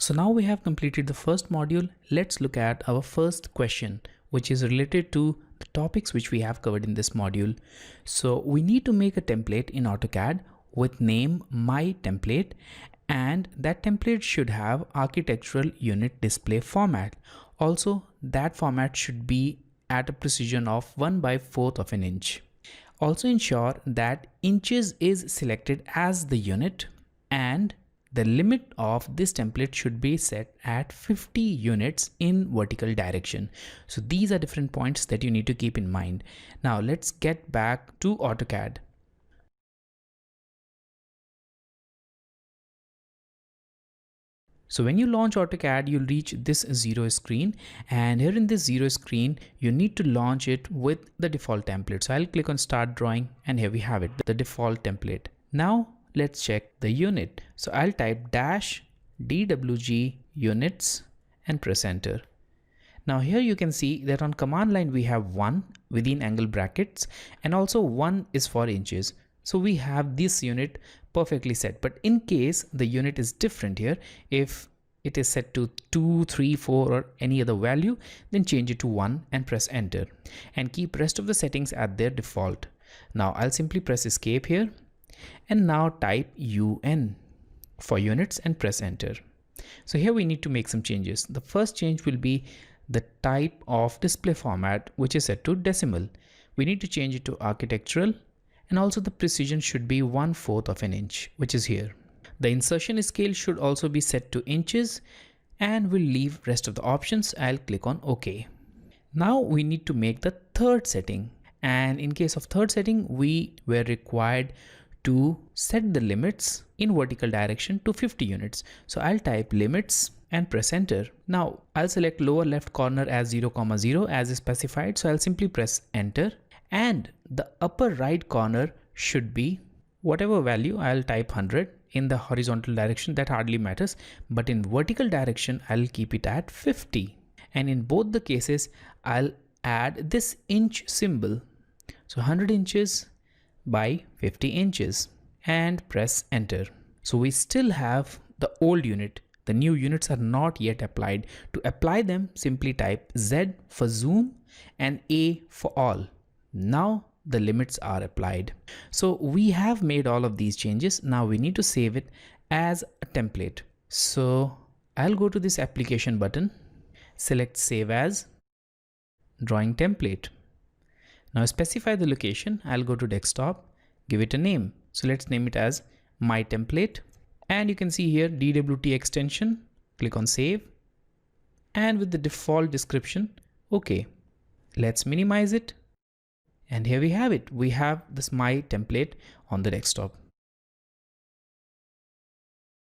So now we have completed the first module. Let's look at our first question, which is related to the topics which we have covered in this module. So we need to make a template in AutoCAD with name my template, and that template should have architectural unit display format. Also, that format should be at a precision of 1/4 of an inch. Also ensure that inches is selected as the unit, and the limit of this template should be set at 50 units in vertical direction. So these are different points that you need to keep in mind. Now let's get back to AutoCAD. So when you launch AutoCAD, you'll reach this zero screen, and here in this zero screen, you need to launch it with the default template. So I'll click on Start Drawing, and here we have it, the default template. Now let's check the unit. So I'll type -DWG units and press enter. Now here you can see that on command line we have 1 within angle brackets, and also 1 is for inches. So we have this unit perfectly set, but in case the unit is different here, if it is set to 2, 3, 4 or any other value, then change it to 1 and press enter, and keep rest of the settings at their default. Now I'll simply press escape here, and now type UN for units and press enter. So here we need to make some changes. The first change will be the type of display format, which is set to decimal. We need to change it to architectural, and also the precision should be 1/4 of an inch, which is here. The insertion scale should also be set to inches, and we'll leave rest of the options. I'll click on OK. Now we need to make the third setting, and in case of third setting, we were required to set the limits in vertical direction to 50 units. So I'll type limits and press enter. Now I'll select lower left corner as 0,0 as specified. So I'll simply press enter, and the upper right corner should be whatever value. I'll type 100. In the horizontal direction, that hardly matters, but in vertical direction I'll keep it at 50. And in both the cases I'll add this inch symbol. So 100 inches by 50 inches and press enter. So we still have the old unit. The new units are not yet applied. To apply them, simply type Z for zoom and A for all. Now the limits are applied. So we have made all of these changes. Now we need to save it as a template. So I'll go to this application button, select save as drawing template. Now specify the location. I'll go to desktop, give it a name. So let's name it as my template, and you can see here DWT extension. Click on save, and with the default description, okay. Let's minimize it, and here we have it. We have this my template on the desktop.